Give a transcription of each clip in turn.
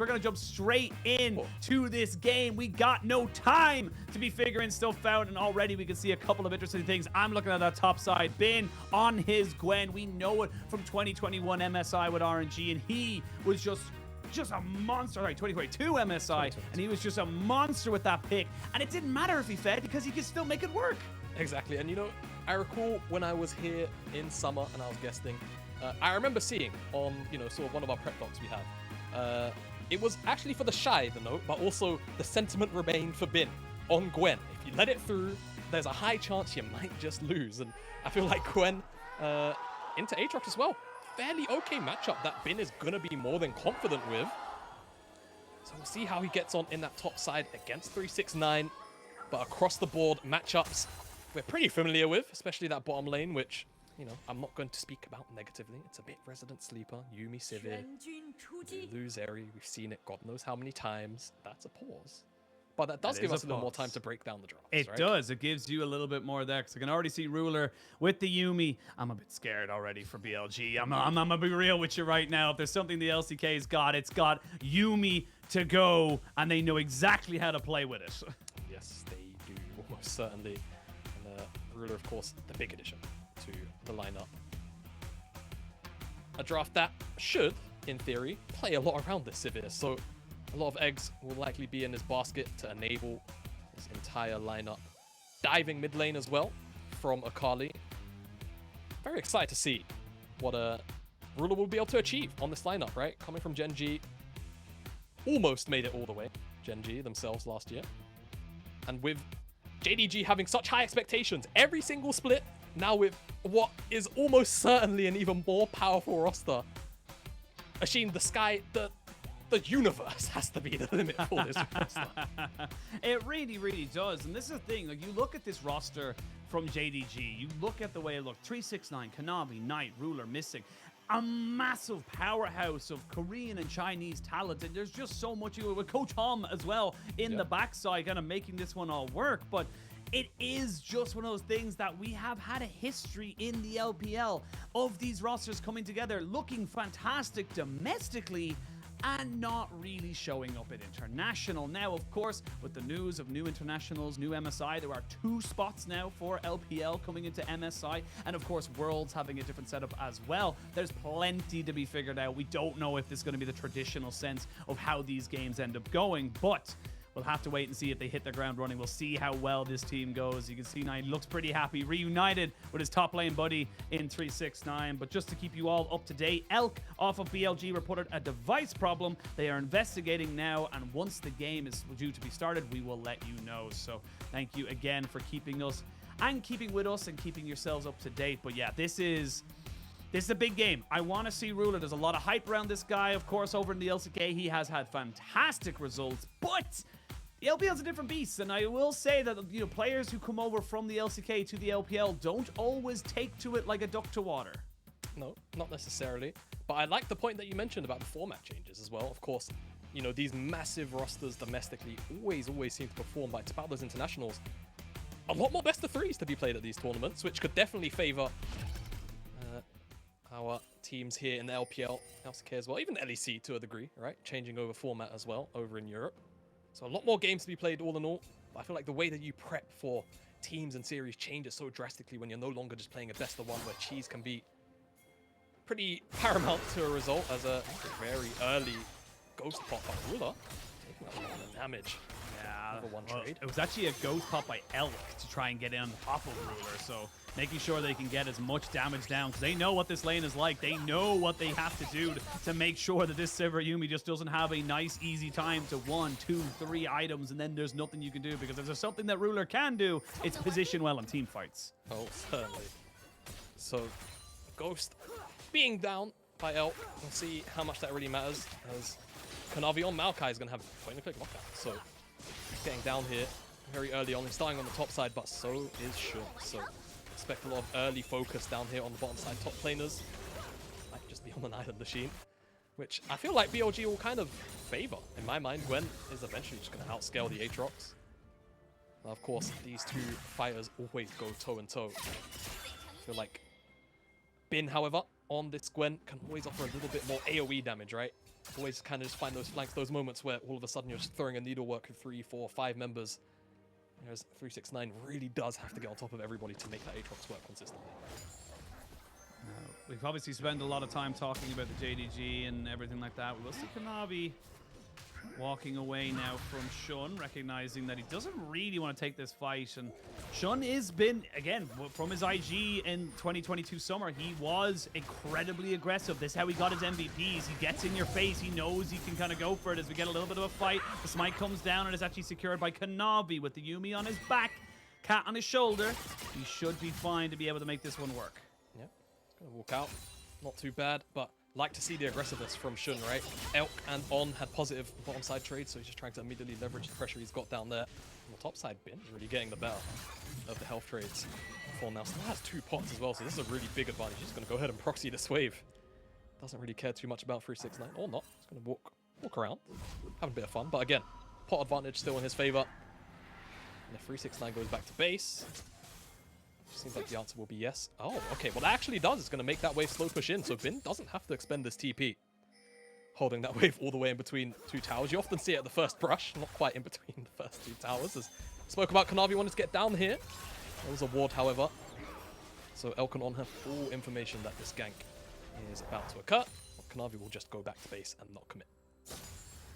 We're going to jump straight in to this game. We got no time to be figuring stuff out, and already we can see a couple of interesting things. I'm looking at that top side. Bin on his Gwen. We know it from 2021 MSI with RNG, and he was just a monster. Sorry, 2022 MSI, and he was just a monster with that pick. And it didn't matter if he fed because he could still make it work. Exactly, and you know, I recall when I was here in summer and I was guesting, I remember seeing on, you know, sort of one of our prep docs we have, it was actually for the Shy, the note, but also the sentiment remained for Bin on Gwen. If you let it through, there's a high chance you might just lose. And I feel like Gwen into Aatrox as well. Fairly okay matchup that Bin is going to be more than confident with. So we'll see how he gets on in that top side against 369. But across the board matchups we're pretty familiar with, especially that bottom lane, which, you know, I'm not going to speak about negatively. It's a bit Resident Sleeper, Yuumi Sivir, Lulu Zeri. We've seen it God knows how many times. That's a pause. But that does give us a little more time to break down the drafts, It right? does. It gives you a little bit more there, because I can already see Ruler with the Yuumi. I'm a bit scared already for BLG. I'm going to be real with you right now. If there's something the LCK's got, it's got Yuumi to go, and they know exactly how to play with it. Yes, they do, almost certainly. And Ruler, of course, the big addition to the lineup. A draft that should, in theory, play a lot around this Sivir, so a lot of eggs will likely be in his basket to enable his entire lineup. Diving mid lane as well from Akali. Very excited to see what Ruler will be able to achieve on this lineup, right? Coming from Gen G, almost made it all the way. Gen G themselves last year. And with JDG having such high expectations, every single split, now with what is almost certainly an even more powerful roster. Ashin, the sky, the universe has to be the limit for this roster. It really, really does. And this is the thing, like, you look at this roster from JDG, you look at the way it looked, 369, Kanavi, Knight, Ruler, missing. A massive powerhouse of Korean and Chinese talent, and there's just so much with Coach Hom as well in the backside, kind of making this one all work. But it is just one of those things that we have had a history in the LPL of these rosters coming together, looking fantastic domestically, and not really showing up at international. Now, of course, with the news of new internationals, new MSI, there are 2 spots now for LPL coming into MSI, and of course, Worlds having a different setup as well. There's plenty to be figured out. We don't know if this is going to be the traditional sense of how these games end up going, but we'll have to wait and see if they hit the ground running. We'll see how well this team goes. You can see Knight looks pretty happy, reunited with his top lane buddy in 369. But just to keep you all up to date, Elk off of BLG reported a device problem. They are investigating now, and once the game is due to be started, we will let you know. So thank you again for keeping us and keeping with us and keeping yourselves up to date. But yeah, this is a big game. I want to see Ruler. There's a lot of hype around this guy. Of course, over in the LCK, he has had fantastic results, but the LPL is a different beast, and I will say that, you know, players who come over from the LCK to the LPL don't always take to it like a duck to water. No, not necessarily. But I like the point that you mentioned about the format changes as well. Of course, you know, these massive rosters domestically always seem to perform, but it's about those internationals. A lot more best of threes to be played at these tournaments, which could definitely favor our teams here in the LPL, LCK as well, even the LEC to a degree, right? Changing over format as well over in Europe. So a lot more games to be played all in all. But I feel like the way that you prep for teams and series changes so drastically when you're no longer just playing a best of one where cheese can be pretty paramount to a result, as a very early ghost pop by Ruler. Taking a lot of damage. Yeah, one well, trade. It was actually a ghost pop by Elk to try and get in on top of Ruler, so making sure they can get as much damage down, because they know what this lane is like. They know what they have to do to make sure that this Sivir Yuumi just doesn't have a nice, easy time to 1, 2, 3 items, and then there's nothing you can do, because if there's something that Ruler can do, it's position well in team fights. Oh, certainly. So, Ghost being down by Elk. We'll see how much that really matters, as Kanavi on Maokai is going to have point-and-click lockout. So, getting down here very early on. He's starting on the top side, but so is Shun. So, expect a lot of early focus down here on the bottom side. Top laners might just be on an island machine, which I feel like BLG will kind of favor. In my mind, Gwen is eventually just going to outscale the Aatrox. Now, of course, these two fighters always go toe-and-toe. I feel like Bin, however, on this Gwen can always offer a little bit more AoE damage, right? Always kind of just find those flanks, those moments where all of a sudden you're just throwing a needlework of 3, 4, 5 members. Whereas 369 really does have to get on top of everybody to make that Aatrox work consistently. We've obviously spent a lot of time talking about the JDG and everything like that. We will see Kanavi walking away now from Shun, recognizing that he doesn't really want to take this fight. And Shun has been, again, from his IG in 2022 summer, he was incredibly aggressive. This is how he got his MVPs. He gets in your face. He knows he can kind of go for it as we get a little bit of a fight. The smite comes down and is actually secured by Kanavi with the Yuumi on his back, Cat on his shoulder. He should be fine to be able to make this one work. Yeah, he's going to walk out. Not too bad, but like to see the aggressiveness from Shun, right? Elk and On had positive bottom side trades, so he's just trying to immediately leverage the pressure he's got down there. On the top side, Bin is really getting the better of the health trades. For now, still has 2 pots as well, so this is a really big advantage. He's going to go ahead and proxy this wave. Doesn't really care too much about 369, or not. He's going to walk around, have a bit of fun. But again, pot advantage still in his favor. And if 369 goes back to base, seems like the answer will be yes. Oh, okay. Well, that actually does. It's going to make that wave slow push in, so Bin doesn't have to expend this TP. Holding that wave all the way in between 2 towers. You often see it at the first brush, not quite in between the first 2 towers. As spoke about, Kanavi wanted to get down here. There was a ward, however. So Elk and On have full information that this gank is about to occur. Kanavi will just go back to base and not commit.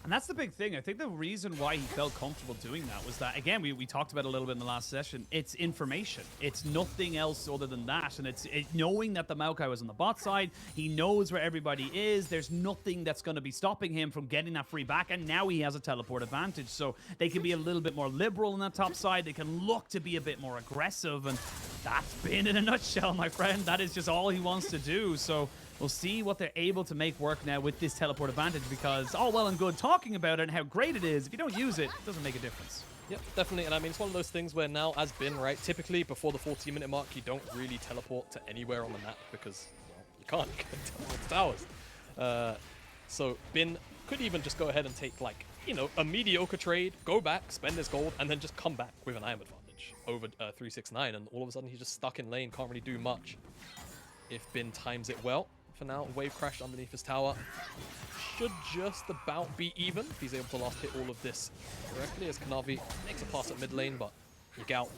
And that's the big thing. I think the reason why he felt comfortable doing that was that, again, we talked about it a little bit in the last session. It's information. It's nothing else other than that. And it's knowing that the Maokai was on the bot side. He knows where everybody is. There's nothing that's going to be stopping him from getting that free back. And now he has a teleport advantage. So they can be a little bit more liberal on that top side. They can look to be a bit more aggressive. And that's Bin in a nutshell, my friend. That is just all he wants to do. So we'll see what they're able to make work now with this teleport advantage, because all well and good talking about it and how great it is, if you don't use it, it doesn't make a difference. Yep, definitely. And I mean, it's one of those things where now, as Bin, right, typically before the 14-minute mark, you don't really teleport to anywhere on the map because, well, you can't. You can't teleport to towers. So Bin could even just go ahead and take, like, you know, a mediocre trade, go back, spend his gold, and then just come back with an iron advantage over 369. And all of a sudden, he's just stuck in lane, can't really do much if Bin times it well. For now, wave crashed underneath his tower. Should just about be even if he's able to last hit all of this correctly, as Kanavi makes a pass at mid lane, but Yagao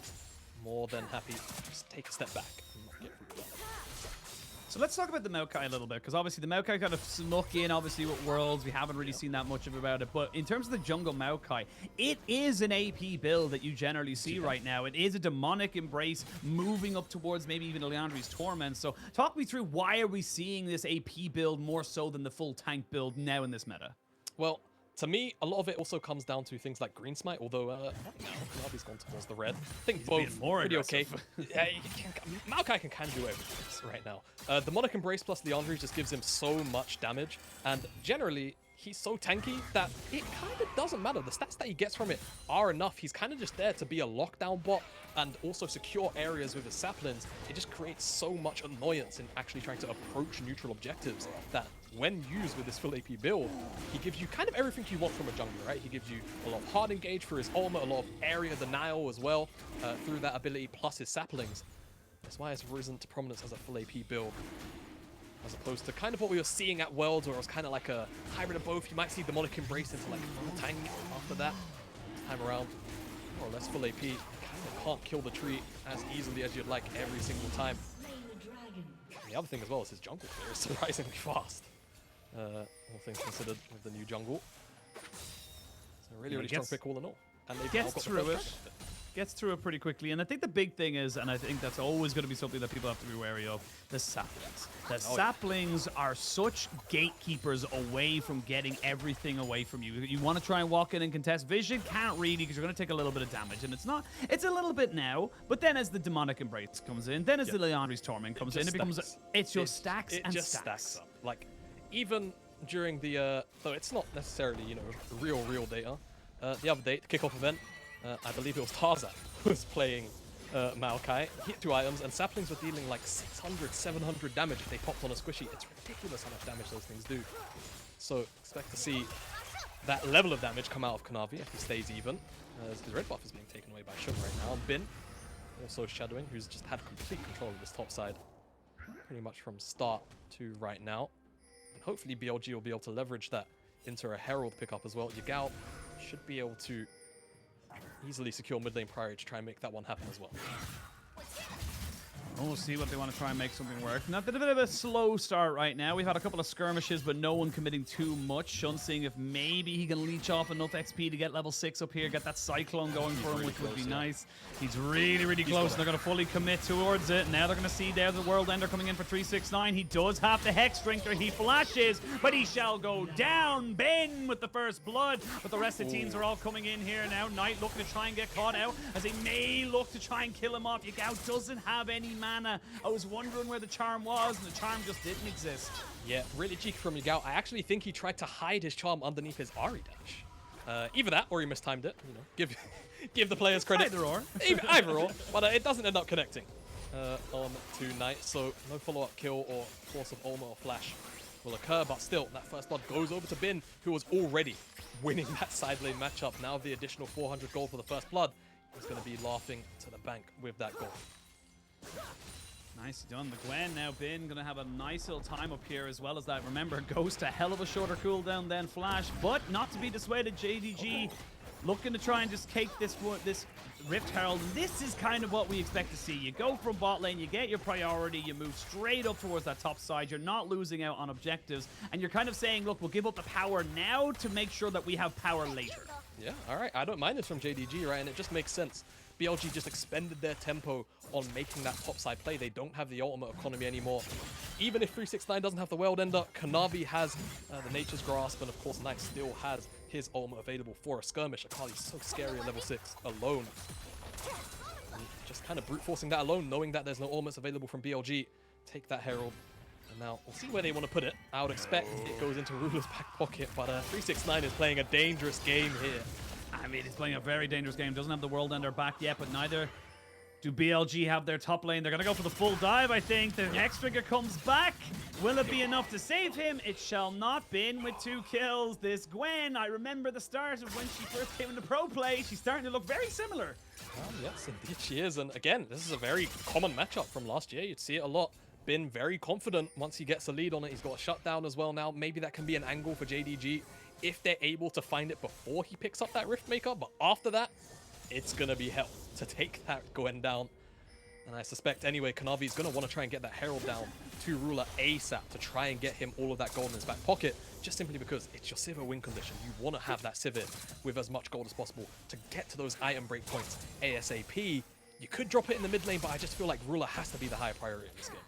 more than happy to just take a step back and not get through that. So let's talk about the Maokai a little bit, because obviously the Maokai kind of snuck in, obviously, with Worlds. We haven't really seen that much about it. But in terms of the jungle Maokai, it is an AP build that you generally see right now. It is a demonic embrace moving up towards maybe even Leandri's Torment. So talk me through, why are we seeing this AP build more so than the full tank build now in this meta? Well, to me, a lot of it also comes down to things like Green Smite, although right now, Kanavi's gone towards the red. I think He's both more pretty aggressive. okay. Yeah, Maokai can do everything right now. Demonic Embrace plus Leandri just gives him so much damage, and generally, he's so tanky that it kind of doesn't matter. The stats that he gets from it are enough. He's kind of just there to be a lockdown bot and also secure areas with his saplings. It just creates so much annoyance in actually trying to approach neutral objectives that when used with this full AP build, he gives you kind of everything you want from a jungler, right? He gives you a lot of hard engage for his ultimate, a lot of area denial as well through that ability, plus his saplings. That's why it's risen to prominence as a full AP build, as opposed to kind of what we were seeing at Worlds, where it was kind of like a hybrid of both. You might see Demonic Embrace into like a full tank after that. This time around, more or less full AP. You kind of can't kill the tree as easily as you'd like every single time. And the other thing as well is his jungle clear is surprisingly fast. All things considered with the new jungle. So really strong pick all in all. And they've Gets through it. Gets through it pretty quickly. And I think the big thing is, and I think that's always going to be something that people have to be wary of, the saplings. The saplings are such gatekeepers away from getting everything away from you. You want to try and walk in and contest vision, can't really, because you're going to take a little bit of damage. And it's a little bit now, but then as the Demonic Embrace comes in, then as the Leandri's Torment comes in, it just stacks and just stacks up. Like, even during the, though it's not necessarily, you know, real data, the other day, the kickoff event, I believe it was Tarzan who was playing Maokai. He hit 2 items, and saplings were dealing like 600, 700 damage if they popped on a squishy. It's ridiculous how much damage those things do. So expect to see that level of damage come out of Kanavi if he stays even. As his red buff is being taken away by Shun right now. And Bin, also shadowing, who's just had complete control of this top side pretty much from start to right now. And hopefully BLG will be able to leverage that into a Herald pickup as well. Yagao should be able to easily secure mid lane priority to try and make that one happen as well. We'll see what they want to try and make something work. Now, a bit of a slow start right now. We've had a couple of skirmishes, but no one committing too much. Shun seeing if maybe he can leech off enough XP to get level 6 up here, get that Cyclone going for him, which would be nice. He's really close, and they're going to fully commit towards it. Now they're going to see there's the World Ender coming in for 369. He does have the Hex Drinker. He flashes, but he shall go down. Ben with the first blood, but the rest of the teams are all coming in here now. Knight looking to try and get caught out, as they may look to try and kill him off. Yagao doesn't have any mana. I was wondering where the charm was, and the charm just didn't exist. Yeah, really cheeky from Yagao. I actually think he tried to hide his charm underneath his Ahri dash. Either that, or he mistimed it. You know, give the players credit. Either or. Either or. But it doesn't end up connecting on to Knight, so no follow-up kill or force of Ulma or Flash will occur. But still, that first blood goes over to Bin, who was already winning that side lane matchup. Now the additional 400 gold for the first blood is going to be laughing to the bank with that goal. Nicely done. The Gwen now Bin gonna have a nice little time up here as well as that. Remember, Ghost a hell of a shorter cooldown than Flash, but not to be dissuaded. JDG looking to try and just take this Rift Herald. And this is kind of what we expect to see. You go from bot lane, you get your priority, you move straight up towards that top side. You're not losing out on objectives, and you're kind of saying, look, we'll give up the power now to make sure that we have power later. Yeah, all right. I don't mind this from JDG, right? And it just makes sense. BLG just expended their tempo on making that topside play. They don't have the ultimate economy anymore. Even if 369 doesn't have the World Ender, Kanavi has the Nature's Grasp, and of course Knight still has his ultimate available for a skirmish. Akali's so scary at level 6 alone. And just kind of brute forcing that alone, knowing that there's no ultimates available from BLG. Take that Herald. And now we'll see where they want to put it. I would expect it goes into Ruler's back pocket, but 369 is playing a dangerous game here. I mean, he's playing a very dangerous game. Doesn't have the World Ender back yet, but neither do BLG have their top lane. They're going to go for the full dive, I think. The Hex Trigger comes back. Will it be enough to save him? It shall not. Bin with 2 kills. This Gwen, I remember the start of when she first came into pro play. She's starting to look very similar. Yes, indeed she is. And again, this is a very common matchup from last year. You'd see it a lot. Bin very confident once he gets a lead on it. He's got a shutdown as well now. Maybe that can be an angle for JDG if they're able to find it before he picks up that Rift Maker. But after that, it's going to be hell to take that Gwen down. And I suspect anyway, Kanavi's going to want to try and get that Herald down to Ruler ASAP to try and get him all of that gold in his back pocket, just simply because it's your Sivir win condition. You want to have that Sivir with as much gold as possible to get to those item break points ASAP. You could drop it in the mid lane, but I just feel like Ruler has to be the higher priority in this game.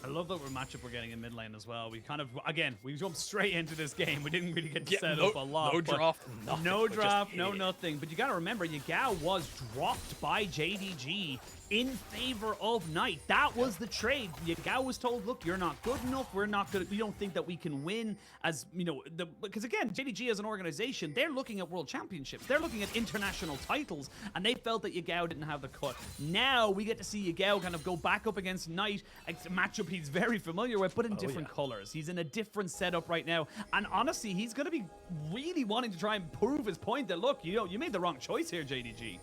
I love that matchup we're getting in mid lane as well. We kind of, again, we jumped straight into this game. We didn't really get to set up a lot. No draft, nothing. No draft, no nothing. But you got to remember, Yagao was dropped by JDG in favor of Knight. That was the trade. Yagao was told, look, you're not good enough. We don't think that we can win as, you know, because again, JDG as an organization, they're looking at world championships. They're looking at international titles, and they felt that Yagao didn't have the cut. Now we get to see Yagao kind of go back up against Knight. It's a matchup he's very familiar with, but in different colors. He's in a different setup right now. And honestly, he's going to be really wanting to try and prove his point that, look, you know, you made the wrong choice here, JDG.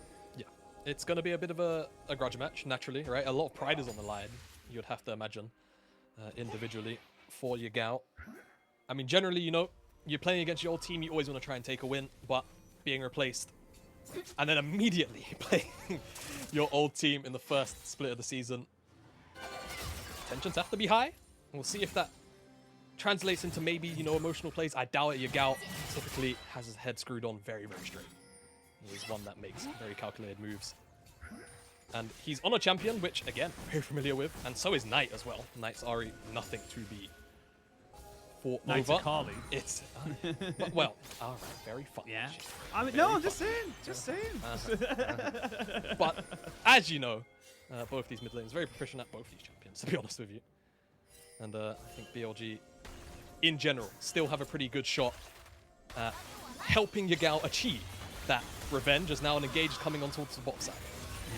It's going to be a bit of a grudge match, naturally, right? A lot of pride is on the line, you would have to imagine, individually, for Yagao. I mean, generally, you know, you're playing against your old team, you always want to try and take a win, but being replaced, and then immediately playing your old team in the first split of the season, tensions have to be high. We'll see if that translates into maybe, you know, emotional plays. I doubt it. Yagao typically has his head screwed on very, very straight. He's one that makes very calculated moves. And he's on a champion, which, again, very familiar with. And so is Knight as well. Knight's Ahri, nothing to be fought Knight's over. Akali. It's, well, all right, very fun. Yeah. I mean, no, I'm just saying. But, as you know, both these mid lanes very proficient at both these champions, to be honest with you. And I think BLG, in general, still have a pretty good shot at helping Yagao achieve that revenge, as now an engage coming on towards the bot side.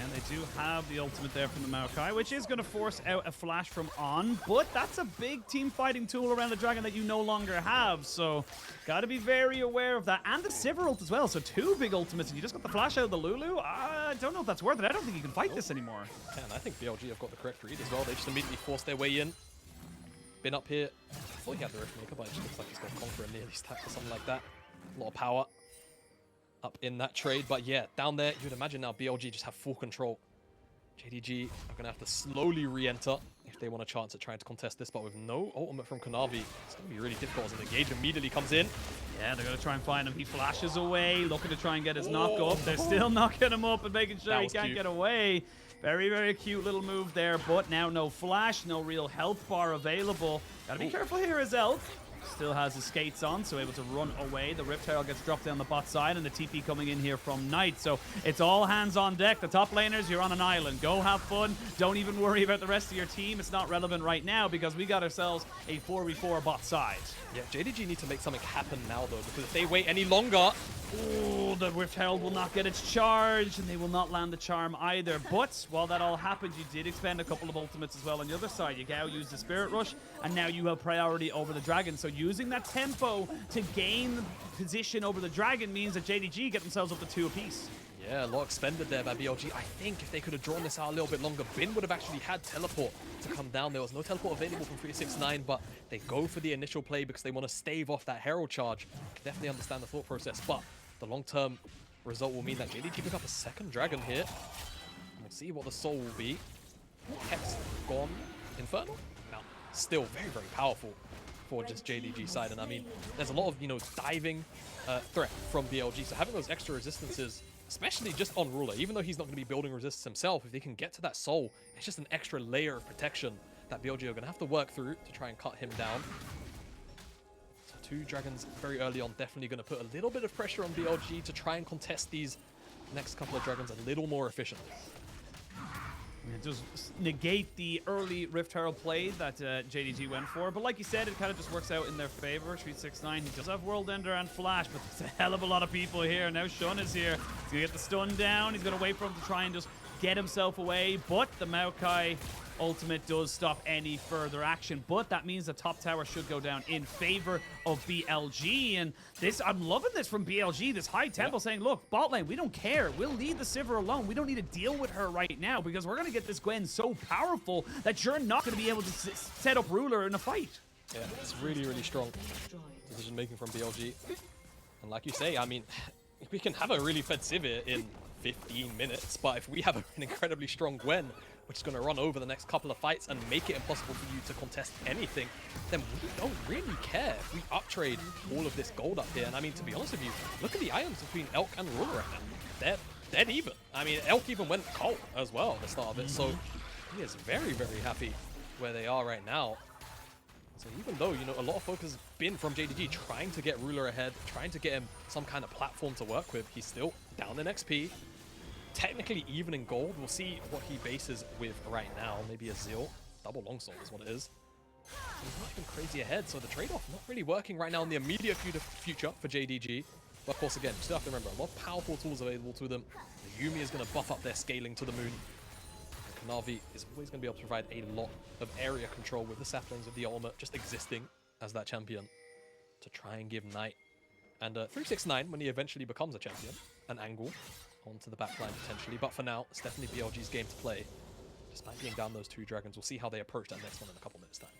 And they do have the ultimate there from the Maokai, which is going to force out a flash from On, but that's a big team fighting tool around the dragon that you no longer have, so got to be very aware of that. And the Sivir ult as well, so 2 big ultimates, and you just got the flash out of the Lulu. I don't know if that's worth it. I don't think you can fight this anymore. And I think BLG have got the correct read as well. They just immediately forced their way in. Bin up here. I thought he had the Riftmaker, but it just looks like he's got Conqueror nearly stacked or something like that. A lot of power up in that trade. But yeah, down there, you'd imagine now BLG just have full control. JDG are going to have to slowly re-enter if they want a chance at trying to contest this, but with no ultimate from Kanavi, it's going to be really difficult as an engage immediately comes in. Yeah, they're going to try and find him. He flashes away, looking to try and get his knock up. They're still knocking him up and making sure he can't get away. Very, very cute little move there, but now no flash, no real health bar available. Gotta be careful here as Elf. Still has his skates on, so able to run away. The Rift Herald gets dropped down the bot side, and the TP coming in here from Knight. So it's all hands on deck. The top laners, you're on an island. Go have fun. Don't even worry about the rest of your team. It's not relevant right now because we got ourselves a 4v4 bot side. Yeah, JDG need to make something happen now, though, because if they wait any longer... Oh, the Rift Herald will not get its charge, and they will not land the charm either. But while that all happened, you did expend a couple of ultimates as well on the other side. Yagao used the Spirit Rush, and now you have priority over the Dragon. So using that tempo to gain position over the Dragon means that JDG get themselves up to 2 apiece. Yeah, a lot expended there by BLG. I think if they could have drawn this out a little bit longer, Bin would have actually had teleport to come down. There was no teleport available from 369, but they go for the initial play because they want to stave off that Herald charge. I can definitely understand the thought process, but the long-term result will mean that JDG pick up a second Dragon here. We'll see what the soul will be. Hex gone. Infernal? No. Still very, very powerful for just JDG side. And I mean, there's a lot of, diving threat from BLG. So having those extra resistances, especially just on Ruler, even though he's not going to be building resistance himself, if they can get to that soul, it's just an extra layer of protection that BLG are going to have to work through to try and cut him down. So 2 Dragons very early on, definitely going to put a little bit of pressure on BLG to try and contest these next couple of Dragons a little more efficiently. It does negate the early Rift Herald play that JDG went for, but like you said, it kind of just works out in their favor. 369, he does have World Ender and Flash, but there's a hell of a lot of people here. Now Shun is here. He's gonna get the stun down. He's gonna wait for him to try and just get himself away, but the Maokai ultimate does stop any further action, but that means the top tower should go down in favor of BLG. And this, I'm loving this from BLG, this high tempo saying, look, bot lane, we don't care. We'll leave the Sivir alone. We don't need to deal with her right now because we're going to get this Gwen so powerful that you're not going to be able to set up Ruler in a fight. Yeah, it's really, really strong decision making from BLG. And like you say, I mean, we can have a really fed Sivir in 15 minutes, but if we have an incredibly strong Gwen, which is going to run over the next couple of fights and make it impossible for you to contest anything, then we don't really care if we uptrade all of this gold up here. And I mean, to be honest with you, look at the items between Elk and Ruler right now. They're dead even. I mean, Elk even went cold as well at the start of it, so he is very, very happy where they are right now. So even though, a lot of focus has been from JDG trying to get Ruler ahead, trying to get him some kind of platform to work with, he's still down in XP. Technically even in gold. We'll see what he bases with right now. Maybe a Zeal. Double longsword is what it is. So he's not even crazy ahead, so the trade-off not really working right now in the immediate future for JDG. But of course, again, you still have to remember, a lot of powerful tools available to them. The Yuumi is going to buff up their scaling to the moon. And Kanavi is always going to be able to provide a lot of area control with the saplings of the ultimate just existing as that champion to try and give Knight and 369, when he eventually becomes a champion, an angle onto the backline potentially. But for now, it's definitely BLG's game to play. Despite being down those 2 Dragons, we'll see how they approach that next one in a couple minutes' time.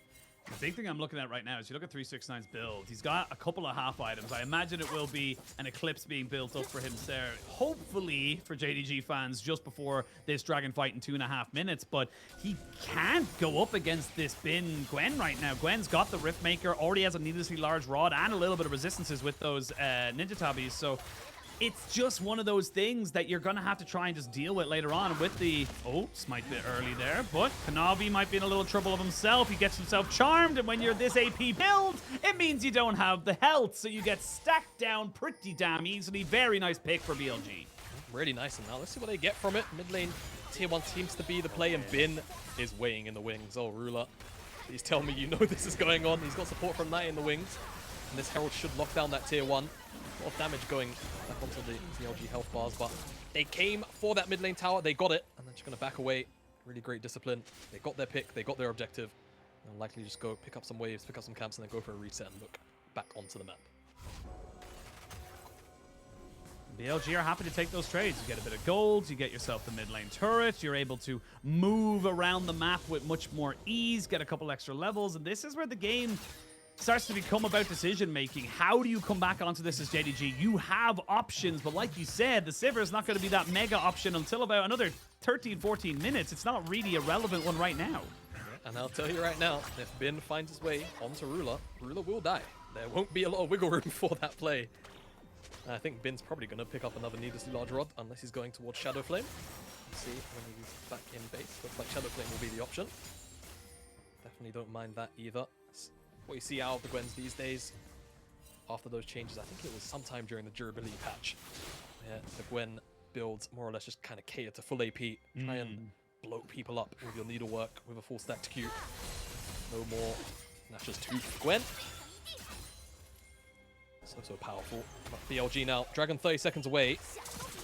The big thing I'm looking at right now is you look at 369's build. He's got a couple of half items. I imagine it will be an Eclipse being built up for him there. Hopefully for JDG fans just before this Dragon fight in 2.5 minutes. But he can't go up against this Bin Gwen right now. Gwen's got the Riftmaker, already has a needlessly large rod and a little bit of resistances with those Ninja Tabis. So it's just one of those things that you're going to have to try and just deal with later on with the... Oh, smite bit early there, but Kanavi might be in a little trouble of himself. He gets himself charmed, and when you're this AP build, it means you don't have the health, so you get stacked down pretty damn easily. Very nice pick for BLG. Really nice, and now let's see what they get from it. Mid lane, tier 1 seems to be the play, and Bin is weighing in the wings. Oh, Ruler, please tell me you know this is going on. He's got support from Knight in the wings, and this Herald should lock down that tier 1. A lot of damage going back onto the BLG health bars, but they came for that mid lane tower. They got it, and they're just going to back away. Really great discipline. They got their pick. They got their objective. They'll likely just go pick up some waves, pick up some camps, and then go for a reset and look back onto the map. BLG are happy to take those trades. You get a bit of gold, you get yourself the mid lane turret, you're able to move around the map with much more ease, get a couple extra levels, and this is where the game starts to become about decision making. How do you come back onto this as JDG? You have options, but like you said, the Sivir is not going to be that mega option until about another 13, 14 minutes. It's not really a relevant one right now. And I'll tell you right now, if Bin finds his way onto Ruler, Ruler will die. There won't be a lot of wiggle room for that play. I think Bin's probably going to pick up another needlessly large rod, unless he's going towards Shadow Flame. Let's see when he's back in base. Looks like Shadow Flame will be the option. Definitely don't mind that either. That's what you see out of the Gwens these days. After those changes, I think it was sometime during the durability patch. Yeah, the Gwen builds more or less just kind of cater to full AP. Try and bloat people up with your needlework with a full stacked Q. No more. That's just 2 for Gwen. So powerful. But BLG now, Dragon 30 seconds away.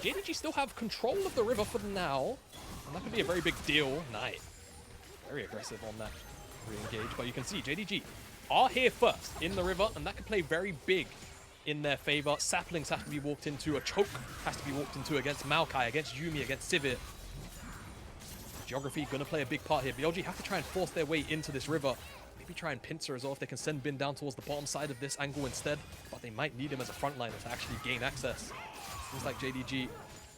JDG still have control of the river for now. And that could be a very big deal. Knight, very aggressive on that re-engage. But you can see JDG are here first in the river, and that could play very big in their favor. Saplings have to be walked into. A choke has to be walked into against Maokai, against Yuumi, against Sivir. Geography going to play a big part here. BLG have to try and force their way into this river. Maybe try and pincer as well if they can send Bin down towards the bottom side of this angle instead. But they might need him as a frontliner to actually gain access. Seems like JDG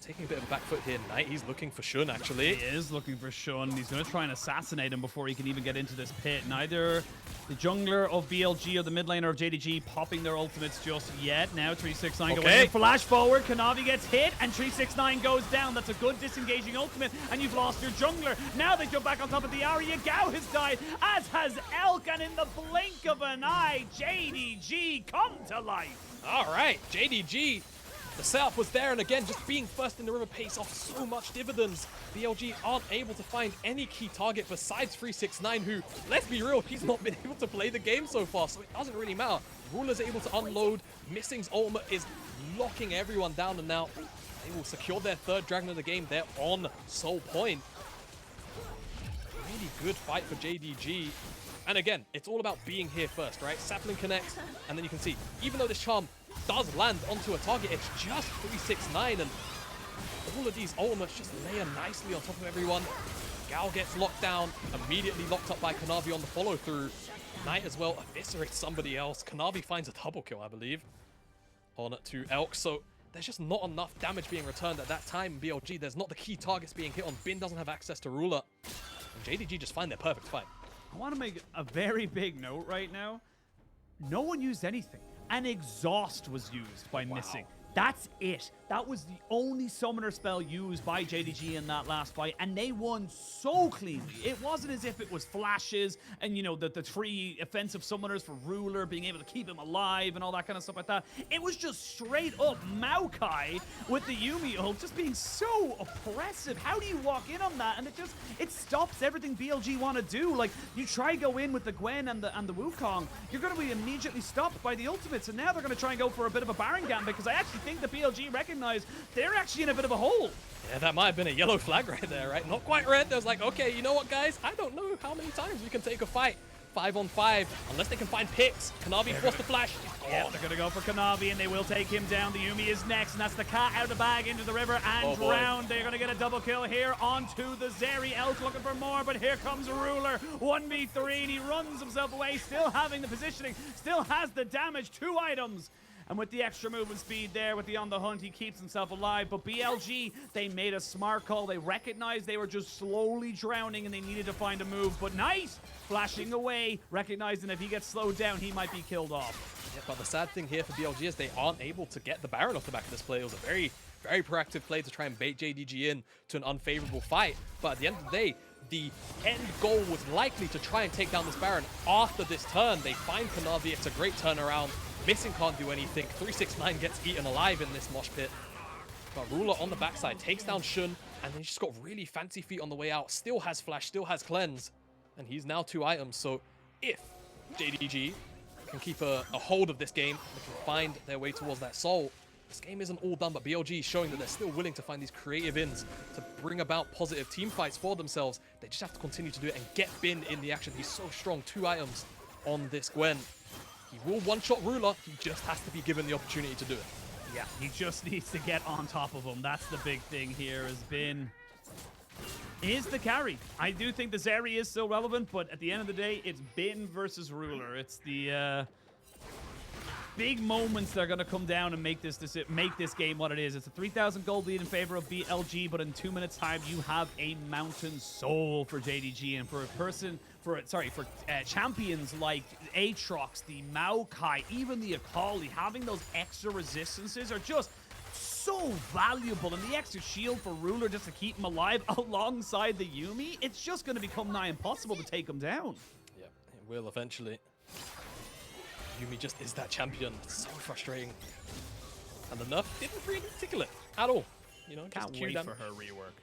taking a bit of a back foot here. Knight, he's looking for Shun, actually. He is looking for Shun. He's going to try and assassinate him before he can even get into this pit. Neither the jungler of BLG or the mid laner of JDG popping their ultimates just yet. Now 369 going in. Flash forward. Kanavi gets hit, and 369 goes down. That's a good disengaging ultimate, and you've lost your jungler. Now they jump back on top of the area. Gao has died, as has Elk, and in the blink of an eye, JDG come to life. All right, JDG. The setup was there, and again, just being first in the river pays off so much dividends. BLG aren't able to find any key target besides 369, who, let's be real, he's not been able to play the game so far, so it doesn't really matter. Ruler's able to unload. Missing's ultimate is locking everyone down, and now they will secure their 3rd dragon of the game. They're on Soul Point. Really good fight for JDG. And again, it's all about being here first, right? Sapling connects, and then you can see, even though this charm does land onto a target, it's just 369, and all of these ultimates just layer nicely on top of everyone. Gao gets locked down, immediately locked up by Kanavi on the follow-through. Knight as well eviscerates somebody else. Kanavi finds a double kill, I believe, on to Elk, so there's just not enough damage being returned at that time. BLG, there's not the key targets being hit on. Bin doesn't have access to Ruler, and JDG just find their perfect fight. I want to make a very big note right now. No one used anything. An exhaust was used by Missing. That's it. That was the only summoner spell used by JDG in that last fight, and they won so cleanly. It wasn't as if it was flashes and, you know, the 3 offensive summoners for Ruler, being able to keep him alive and all that kind of stuff like that. It was just straight up Maokai with the Yuumi ult just being so oppressive. How do you walk in on that? And it stops everything BLG want to do. Like, you try go in with the Gwen and the Wukong, you're going to be immediately stopped by the ultimates, and now they're going to try and go for a bit of a Baron Gambit, because I actually think the BLG recognize they're actually in a bit of a hole. Yeah, that might have been a yellow flag right there, right? Not quite red. There's like, okay, you know what, guys? I don't know how many times we can take a fight. 5 on 5, unless they can find picks. Kanavi forced the flash. Yeah, they're gonna go for Kanavi, and they will take him down. The Yuumi is next, and that's the cat out of the bag into the river and drowned. They're gonna get a double kill here onto the Zeri. Elk looking for more, but here comes Ruler. 1v3, and he runs himself away, still having the positioning, still has the damage. 2 items. And with the extra movement speed there, with the on the hunt, he keeps himself alive. But BLG, they made a smart call. They recognized they were just slowly drowning and they needed to find a move. But Knight flashing away, recognizing if he gets slowed down, he might be killed off. Yeah, but the sad thing here for BLG is they aren't able to get the Baron off the back of this play. It was a very, very proactive play to try and bait JDG in to an unfavorable fight. But at the end of the day, the end goal was likely to try and take down this Baron after this turn. They find Kanavi. It's a great turnaround. Missing can't do anything. 369 gets eaten alive in this mosh pit. But Ruler on the backside takes down Shun, and then he's just got really fancy feet on the way out. Still has flash, still has cleanse, and he's now 2 items. So if JDG can keep a hold of this game, they can find their way towards that soul, this game isn't all done. But BLG is showing that they're still willing to find these creative ins to bring about positive team fights for themselves. They just have to continue to do it and get Bin in the action. He's so strong. 2 items on this Gwen. He will one-shot Ruler. He just has to be given the opportunity to do it. Yeah, he just needs to get on top of him. That's the big thing here. Has been is the carry. I do think the Zeri is still relevant, but at the end of the day, it's Bin versus Ruler. It's the big moments that are going to come down and make this game what it is. It's a 3,000 gold lead in favor of BLG, but in 2 minutes time, you have a mountain soul for JDG, and for champions like Aatrox, the Maokai, even the Akali, having those extra resistances are just so valuable, and the extra shield for Ruler just to keep him alive alongside the Yuumi, it's just going to become nigh impossible to take him down. Yeah, it will eventually. Yuumi just is that champion. It's so frustrating. And the nerf didn't really tickle it at all. You know, can't just wait down. for her rework.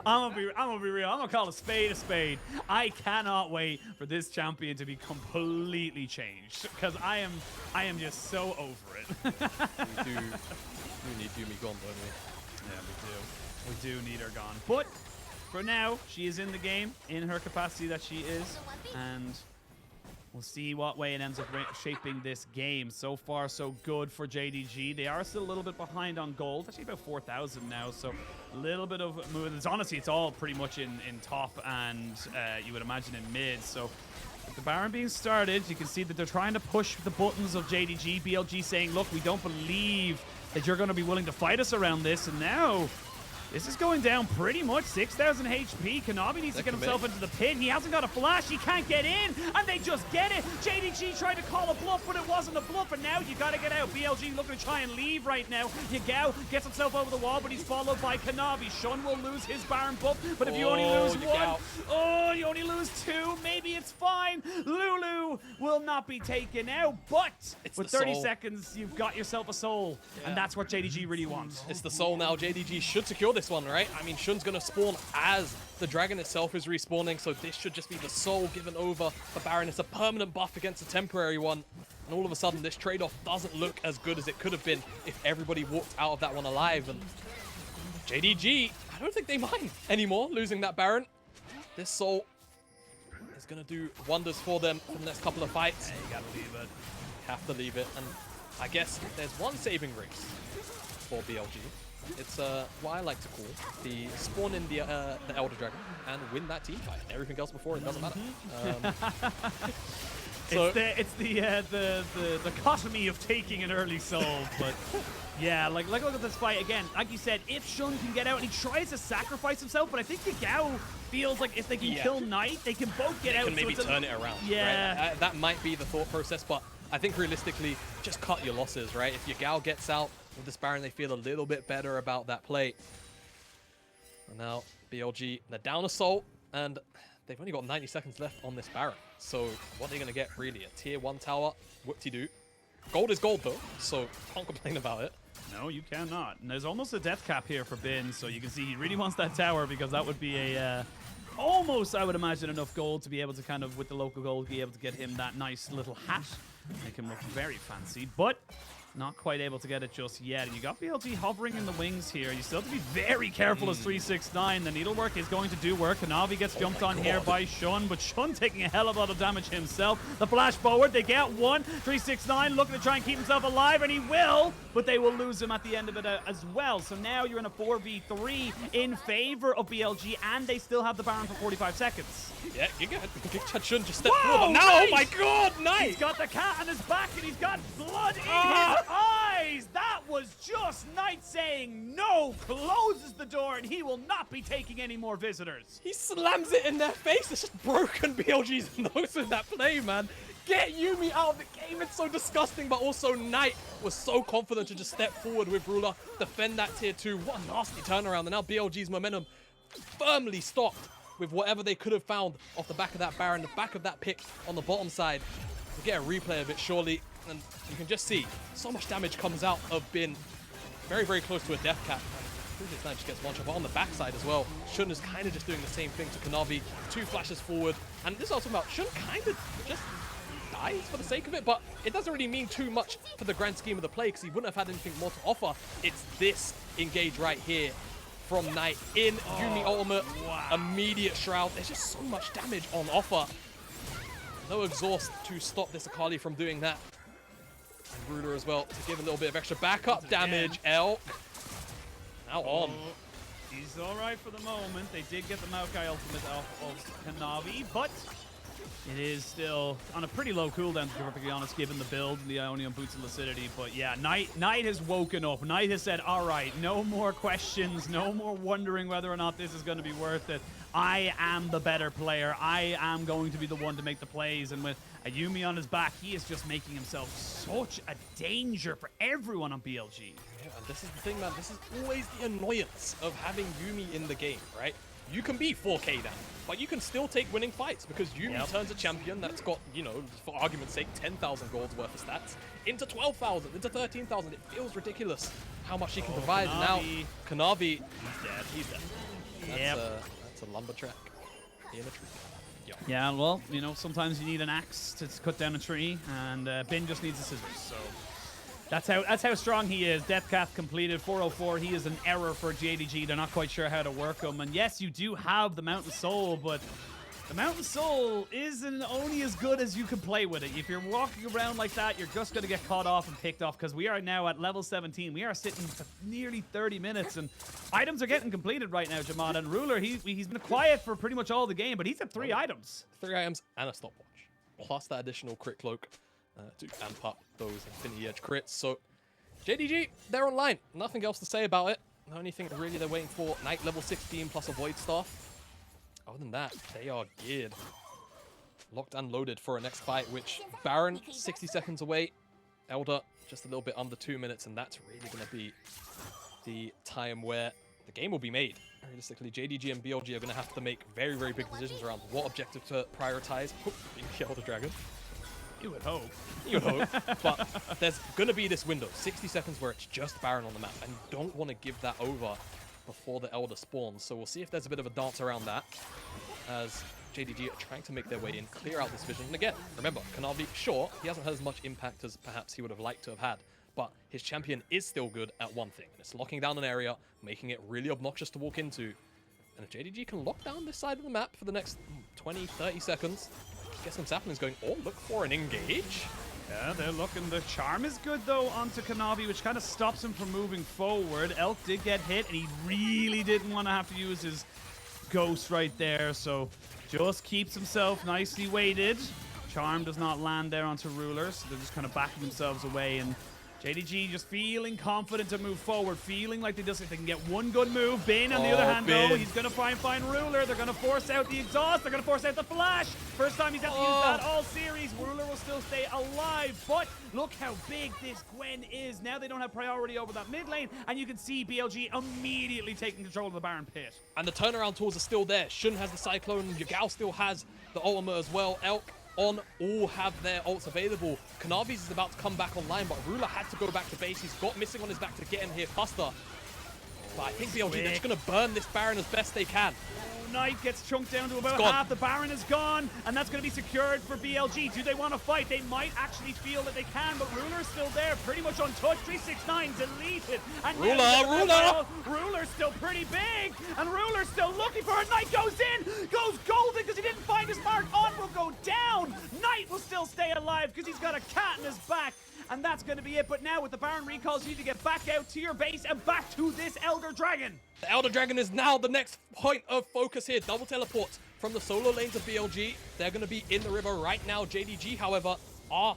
I'm gonna be real. I'm gonna call a spade. I cannot wait for this champion to be completely changed, because I am just so over it. We need Yuumi gone, don't we? Yeah, we do need her gone. But for now, she is in the game in her capacity that she is, and we'll see what way it ends up shaping this game. So far, so good for JDG. They are still a little bit behind on gold. Actually, about 4,000 now, so a little bit of movement. Honestly, it's all pretty much in top and you would imagine in mid. So with the Baron being started, you can see that they're trying to push the buttons of JDG. BLG saying, look, we don't believe that you're going to be willing to fight us around this. And now this is going down pretty much 6,000 HP. Kanavi needs to get himself into the pit. He hasn't got a flash. He can't get in, and they just get it. JDG tried to call a bluff, but it wasn't a bluff, and now you got to get out. BLG looking to try and leave right now. Yagao gets himself over the wall, but he's followed by Kanavi. Shun will lose his Baron buff, but if you only lose one, you only lose two, maybe it's fine. Lulu will not be taken out, but with 30 seconds, you've got yourself a soul, and that's what JDG really wants. It's the soul now. JDG should secure this one, right? I mean, Shun's gonna spawn as the dragon itself is respawning, so this should just be the soul given over for Baron. It's a permanent buff against a temporary one, and all of a sudden this trade-off doesn't look as good as it could have been if everybody walked out of that one alive. And JDG, I don't think they mind anymore losing that Baron. This soul is gonna do wonders for them for the next couple of fights. Yeah, you gotta leave it. Have to leave it, and I guess there's one saving grace for BLG. It's what I like to call the spawn in the Elder Dragon and win that team fight. Everything else before it doesn't matter. So it's the dichotomy of taking an early soul, but yeah, like look at this fight again. Like you said, if Shun can get out, and he tries to sacrifice himself, but I think Yagao feels like if they can kill Knight, they can both get out. Can maybe turn it around. Yeah, right? That might be the thought process, but I think realistically, just cut your losses, right? If Yagao gets out with this Baron, they feel a little bit better about that play. And now BLG, they're down a soul, and they've only got 90 seconds left on this Baron. So what are they going to get, really? A tier 1 tower, whoop-de-doo. Gold is gold, though, so can't complain about it. No, you cannot. And there's almost a death cap here for Bin, so you can see he really wants that tower, because that would be a almost, I would imagine, enough gold to be able to kind of, with the local gold, be able to get him that nice little hat. Make him look very fancy, but not quite able to get it just yet. And you got BLG hovering in the wings here. You still have to be very careful as 369. The needlework is going to do work. Kanavi gets jumped on here by Shun, but Shun taking a hell of a lot of damage himself. The flash forward, they get one. 369 looking to try and keep himself alive, and he will, but they will lose him at the end of it as well. So now you're in a 4v3 in favor of BLG, and they still have the Baron for 45 seconds. Yeah, Shun just stepped forward. Now, oh my god, nice! He's got the cat on his back, and he's got blood in his eyes! That was just Knight saying no, closes the door, and he will not be taking any more visitors. He slams it in their face. It's just broken BLG's nose with that play, man. Get Yuumi out of the game. It's so disgusting, but also Knight was so confident to just step forward with Ruler, defend that tier 2. What a nasty turnaround. And now BLG's momentum firmly stopped with whatever they could have found off the back of that Baron, the back of that pick on the bottom side. We'll get a replay of it, surely. And you can just see so much damage comes out of Bin. Very, very close to a death cap. This just gets one shot, but on the backside as well. Shun is kind of just doing the same thing to Kanavi. 2 flashes forward. And this is also about Shun kind of just dies for the sake of it, but it doesn't really mean too much for the grand scheme of the play, because he wouldn't have had anything more to offer. It's this engage right here from Knight in Yuumi ultimate. Immediate shroud. There's just so much damage on offer. No exhaust to stop this Akali from doing that. And Ruler as well to give a little bit of extra backup damage. Elk now on. He's all right for the moment. They did get the Maokai ultimate off of Kanavi, but it is still on a pretty low cooldown, to be perfectly honest, given the build and the Ionian Boots and Lucidity. But yeah, Knight has woken up. Knight has said, all right, no more questions, no more wondering whether or not this is going to be worth it. I am the better player. I am going to be the one to make the plays. And with Ayumi on his back, he is just making himself such a danger for everyone on BLG. Yeah, and this is the thing, man. This is always the annoyance of having Yumi in the game, right? You can be 4K down, but you can still take winning fights because Yumi turns a champion that's got, you know, for argument's sake, 10,000 golds worth of stats into 12,000, into 13,000. It feels ridiculous how much she can provide. Now, Kanavi, he's dead. That's a lumberjack in a tree. Yeah, well, you know, sometimes you need an axe to cut down a tree, and Bin just needs the scissors, so that's how strong he is. Deathcath completed, 404. He is an error for JDG. They're not quite sure how to work him, and yes, you do have the Mountain Soul, but the Mountain Soul isn't only as good as you can play with it. If you're walking around like that, you're just going to get caught off and picked off, because we are now at level 17. We are sitting for nearly 30 minutes, and items are getting completed right now, Jamad. And Ruler, he's been quiet for pretty much all the game, but he's at 3 items. 3 items and a stopwatch, plus that additional crit cloak to amp up those Infinity Edge crits. So JDG, they're online. Nothing else to say about it. The only thing really they're waiting for, Knight level 16 plus a Void Staff. Other than that, they are geared. Locked and loaded for a next fight, which Baron, 60 seconds away. Elder, just a little bit under 2 minutes, and that's really going to be the time where the game will be made. Realistically, JDG and BLG are going to have to make very, very big decisions around what objective to prioritize. Hopefully, Elder Dragon. You would hope. You would hope. But there's going to be this window, 60 seconds, where it's just Baron on the map, and you don't want to give that over before the Elder spawns. So we'll see if there's a bit of a dance around that as JDG are trying to make their way in, clear out this vision. And again, remember, Kanavi, sure, he hasn't had as much impact as perhaps he would have liked to have had, but his champion is still good at one thing, and it's locking down an area, making it really obnoxious to walk into. And if JDG can lock down this side of the map for the next 20, 30 seconds, get some saplings going, or look for an engage. Yeah, they're looking. The charm is good, though, onto Kanavi, which kind of stops him from moving forward. Elk did get hit, and he really didn't want to have to use his ghost right there, so just keeps himself nicely weighted. Charm does not land there onto Ruler, so they're just kind of backing themselves away, and JDG just feeling confident to move forward, feeling like they can get one good move. Bin, on the other hand, though, he's going to try and find Ruler. They're going to force out the exhaust. They're going to force out the flash. First time he's had to use that all series. Ruler will still stay alive, but look how big this Gwen is. Now they don't have priority over that mid lane, and you can see BLG immediately taking control of the Baron pit. And the turnaround tools are still there. Shun has the Cyclone. Yagao still has the ultimate as well. Elk on all have their ults available. Kanavi's is about to come back online, but Ruler had to go back to base. He's got missing on his back to get in here faster. But I think BLG, they're just going to burn this Baron as best they can. Knight gets chunked down to about half. The Baron is gone, and that's going to be secured for BLG. Do they want to fight? They might actually feel that they can, but Ruler's still there, pretty much untouched. 369 deleted. And Ruler's still pretty big, and Ruler's still looking for it. Knight goes in, goes golden because he didn't find his mark. On will go down. Knight will still stay alive because he's got a cat in his back. And that's going to be it. But now with the Baron recalls, you need to get back out to your base and back to this Elder Dragon. The Elder Dragon is now the next point of focus here. Double teleports from the solo lanes of BLG. They're going to be in the river right now. JDG, however, are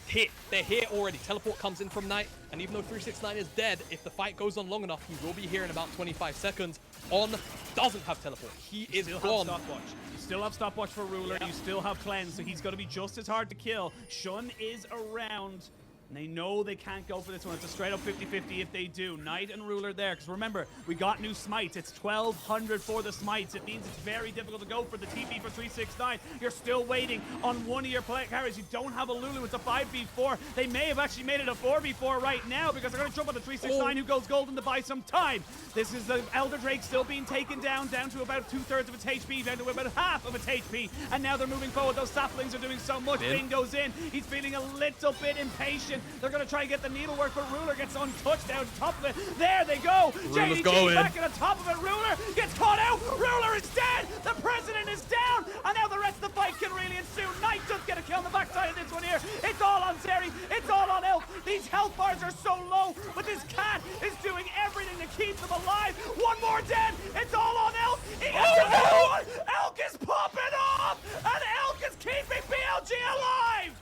hit. They're here already. Teleport comes in from Knight. And even though 369 is dead, if the fight goes on long enough, he will be here in about 25 seconds. On doesn't have teleport. He is gone. You still have stopwatch for Ruler. Yep. You still have cleanse, so he's going to be just as hard to kill. Shun is around. And they know they can't go for this one. It's a straight up 50-50 if they do. Knight and Ruler there. Because remember, we got new smites. It's 1,200 for the smites. It means it's very difficult to go for the TP for 369. You're still waiting on one of your carries. You don't have a Lulu. It's a 5v4. They may have actually made it a 4v4 right now because they're going to jump on the 369 who goes golden to buy some time. This is the Elder Drake still being taken down to about 2/3 of its HP, down to about half of its HP. And now they're moving forward. Those saplings are doing so much. Bin goes in. He's feeling a little bit impatient. in. They're going to try and get the needlework, but Ruler gets untouched down top of it. There they go. Ruler's JDG going. back at the top of it. Ruler gets caught out. Ruler is dead. The president is down. And now the rest of the fight can really ensue. Knight does get a kill on the backside of this one here. It's all on Zeri. It's all on Elk. These health bars are so low, but this cat is doing everything to keep them alive. One more dead. It's all on Elk. He gets another one. Elk is popping off. And Elk is keeping BLG alive.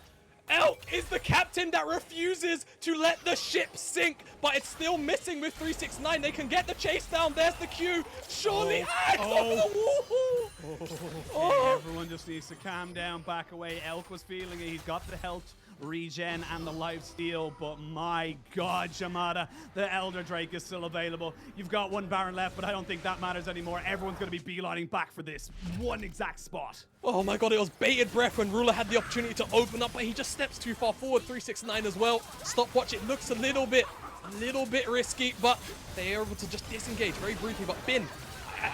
Elk is the captain that refuses to let the ship sink, but it's still missing with 369. They can get the chase down. There's the Q. Surely. Everyone just needs to calm down, back away. Elk was feeling it. He's got the health regen and the life steal, but my god, Shamada, the Elder Drake is still available. You've got one Baron left, but I don't think that matters anymore. Everyone's going to be beelining back for this one exact spot. Oh my god, it was bated breath when Ruler had the opportunity to open up, but he just steps too far forward. 369 as well. Stopwatch, it looks a little bit risky, but they are able to just disengage very briefly. But Bin,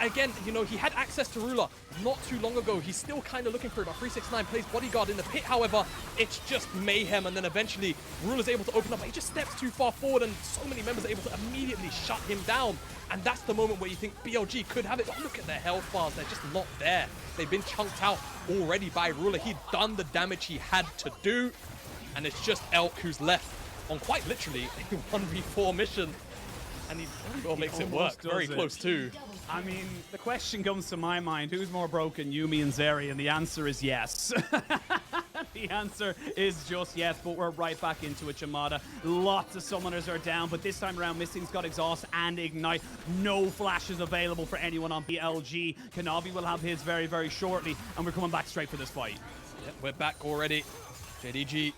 again, you know, he had access to Ruler not too long ago. He's still kind of looking for it, but 369 plays bodyguard in the pit. However, it's just mayhem, and then eventually Ruler's able to open up, but he just steps too far forward, and so many members are able to immediately shut him down. And that's the moment where you think BLG could have it, but look at their health bars. They're just not there. They've been chunked out already by Ruler. He'd done the damage he had to do, and it's just Elk who's left on quite literally a 1v4 mission. And he well makes it work. Very close too. I mean, the question comes to my mind, who's more broken, Yuumi and Zeri? And the answer is yes. The answer is just yes, but we're right back into it, Shamada. Lots of summoners are down, but this time around, Missing's got Exhaust and Ignite. No flashes available for anyone on BLG. Kanavi will have his very, very shortly, and we're coming back straight for this fight. Yep, we're back already. JDG.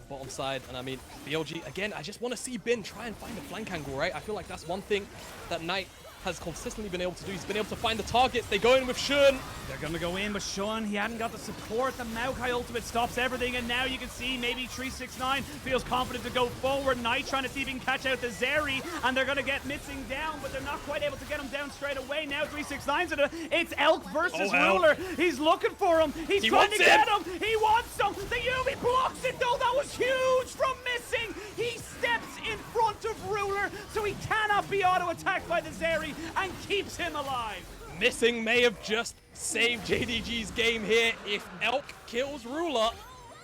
Bottom side, and I mean, BLG, again, I just want to see Bin try and find a flank angle, right? I feel like that's one thing that Knight has consistently been able to do. He's been able to find the targets. They go in with Shun. They're going to go in, but Shun, he hadn't got the support. The Maokai ultimate stops everything, and now you can see maybe 369 feels confident to go forward. Knight trying to see if he can catch out the Zeri, and they're going to get Missing down, but they're not quite able to get him down straight away. Now 369's in it. It's Elk versus Ruler. He's looking for him. He's trying to get him. He wants him. The Yuumi blocks it, though. That was huge from Missing. He steps in front of Ruler, so he cannot be auto-attacked by the Zeri, and keeps him alive. Missing may have just saved JDG's game here. If Elk kills Ruler,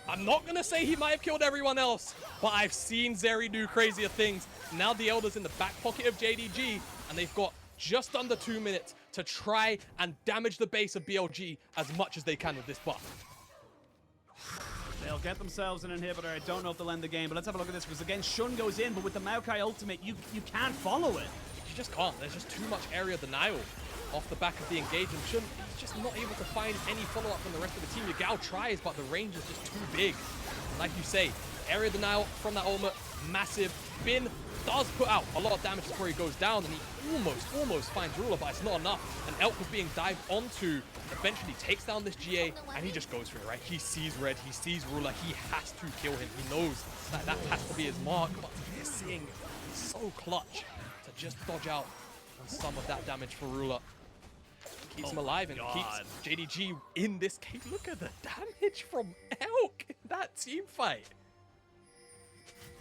I'm not going to say he might have killed everyone else, but I've seen Zeri do crazier things. Now the Elder's in the back pocket of JDG, and they've got just under 2 minutes to try and damage the base of BLG as much as they can with this buff. They'll get themselves an inhibitor. I don't know if they'll end the game, but let's have a look at this, because again, Shun goes in, but with the Maokai ultimate, you can't follow it. You just can't. There's just too much area denial off the back of the engagement. Shun, he's just not able to find any follow-up from the rest of the team. Yagao tries, but the range is just too big. Like you say, area denial from that ultimate, massive. Bin does put out a lot of damage before he goes down, and he almost finds Ruler, but it's not enough. And Elk was being dived onto, eventually takes down this GA, and he just goes for it, right? He sees red, he sees Ruler, he has to kill him. He knows that that has to be his mark, but Missing is so clutch to just dodge out on some of that damage for Ruler. Keeps him alive and keeps JDG in this case. Look at the damage from Elk in that team fight.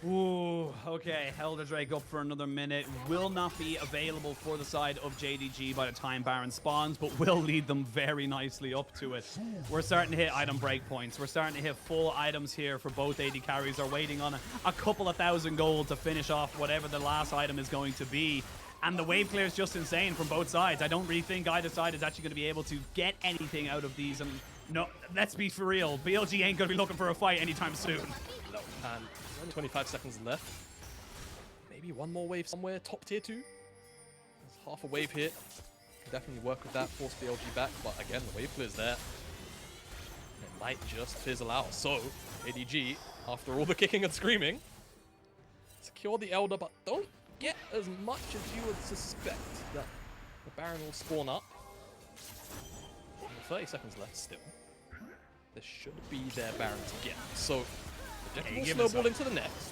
Ooh, okay, Elder Drake up for another minute. Will not be available for the side of JDG by the time Baron spawns, but will lead them very nicely up to it. We're starting to hit item breakpoints. We're starting to hit full items here for both AD carries. They're waiting on a couple of thousand gold to finish off whatever the last item is going to be. And the wave clear is just insane from both sides. I don't really think either side is actually going to be able to get anything out of these. And no, let's be for real. BLG ain't going to be looking for a fight anytime soon. No, and there's only 25 seconds left. Maybe one more wave somewhere, top tier 2. There's half a wave here. Definitely work with that, force BLG back. But again, the wave clear's there. It might just fizzle out. So, ADG, after all the kicking and screaming, secure the Elder, but don't get as much as you would suspect that the Baron will spawn up. 30 seconds left still. This should be their Baron to get. So, projectable snowball into the next.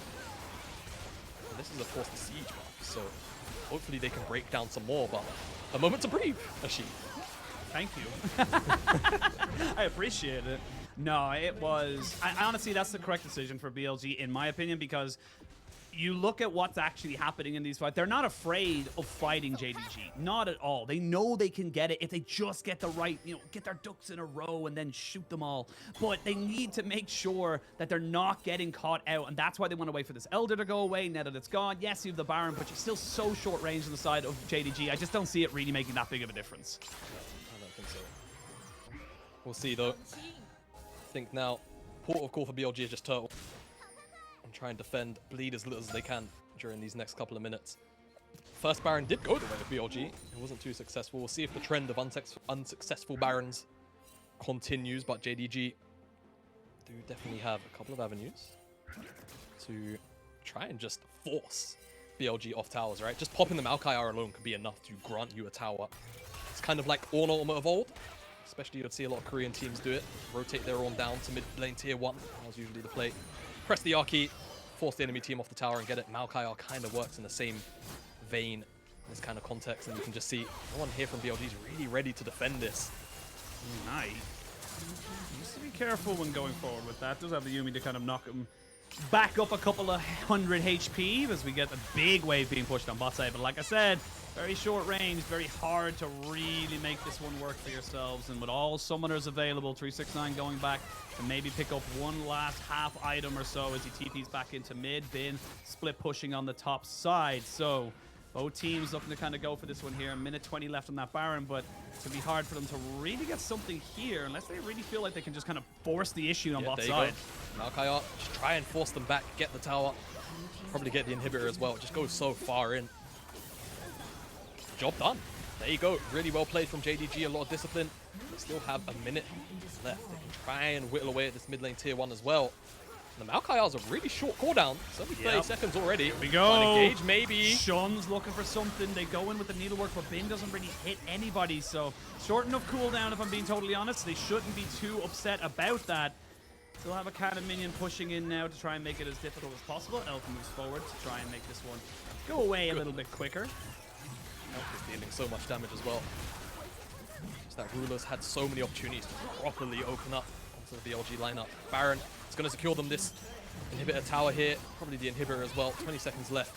And this is of course the siege buff, so hopefully they can break down some more, but a moment to breathe, Ashi. Thank you. I appreciate it. No, it was. I honestly, that's the correct decision for BLG, in my opinion, because you look at what's actually happening in these fights. They're not afraid of fighting JDG. Not at all. They know they can get it if they just get the right, get their ducks in a row and then shoot them all. But they need to make sure that they're not getting caught out. And that's why they want to wait for this Elder to go away now that it's gone. Yes, you have the Baron, but you're still so short range on the side of JDG. I just don't see it really making that big of a difference. No, I don't think so. We'll see, though. I think now, port of call for BLG is just Turtle. And try and defend, bleed as little as they can during these next couple of minutes. First Baron did go the way of BLG. It wasn't too successful. We'll see if the trend of unsuccessful Barons continues, but JDG do definitely have a couple of avenues to try and just force BLG off towers, right? Just popping the Maokai R alone could be enough to grant you a tower. It's kind of like Ornn Ultimate of old. Especially you'd see a lot of Korean teams do it. Rotate their Ornn down to mid lane tier 1. That was usually the play. Press the R key, force the enemy team off the tower and get it. Maokai R kind of works in the same vein in this kind of context. And you can just see no one here from BLG is really ready to defend this. Nice. Needs to be careful when going forward with that. Does have the Yuumi to kind of knock him back up a couple of 100 HP as we get a big wave being pushed on bot side. But like I said, very short range, very hard to really make this one work for yourselves. And with all summoners available, 369 going back to maybe pick up one last half item or so as he TPs back into mid. Bin split pushing on the top side. So both teams looking to kind of go for this one here. A minute 20 left on that Baron, but it's going to be hard for them to really get something here unless they really feel like they can just kind of force the issue on bot side. Maokai R, just try and force them back, get the tower. Probably get the inhibitor as well. It just goes so far in. Job done. There you go. Really well played from JDG. A lot of discipline. They still have a minute left. They can try and whittle away at this mid lane tier 1 as well. And the Maokai R's a really short cooldown. It's only 30 seconds already. Here we go. Engage maybe. Shun's looking for something. They go in with the needlework, but Bin doesn't really hit anybody. So short enough cooldown, if I'm being totally honest. They shouldn't be too upset about that. Still have a cannon minion pushing in now to try and make it as difficult as possible. Elf moves forward to try and make this one go away a little bit quicker. Elf is dealing so much damage as well. Just that Ruler's had so many opportunities to properly open up onto the BLG lineup. Baron is going to secure them this inhibitor tower here. Probably the inhibitor as well. 20 seconds left.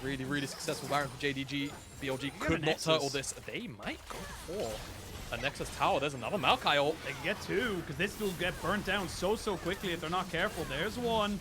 Really, really successful Baron for JDG. BLG could not turtle this. They might go for a Nexus tower. There's another Maokai ult. They can get two, because this will get burnt down so quickly if they're not careful. There's one.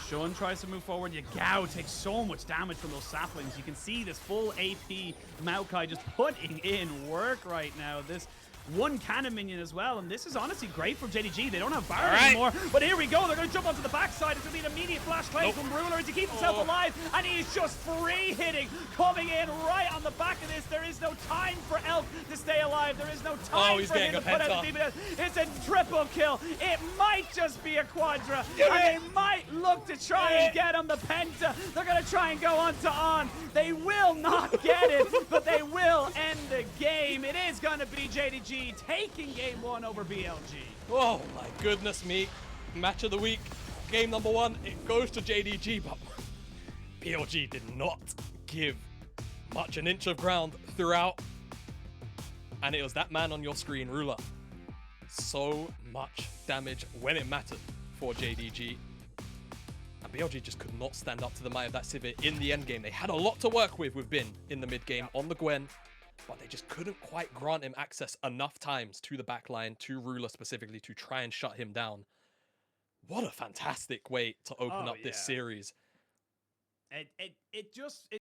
Shun tries to move forward. Yagao takes so much damage from those saplings. You can see this full AP Maokai just putting in work right now. This one cannon minion as well, and this is honestly great for JDG. They don't have Baron anymore, but here we go. They're going to jump onto the backside. It's going to be an immediate flash claim from Ruler as he keeps himself alive, and he's just free hitting, coming in right on the back of this. There is no time for Elf to stay alive. There is no time for him to put out the DPS. It's a triple kill. It might just be a quadra, and they might look to try and get him the penta. They're going to try and go on to on. They will not get it, but they will end the game. It is going to be JDG taking game 1 over BLG. Oh my goodness me. Match of the week. Game number 1. It goes to JDG, but BLG did not give much an inch of ground throughout. And it was that man on your screen, Ruler. So much damage when it mattered for JDG. And BLG just could not stand up to the might of that Sivir in the end game. They had a lot to work with Bin in the mid game on the Gwen. But they just couldn't quite grant him access enough times to the backline, to Ruler specifically, to try and shut him down. What a fantastic way to open up this series. It just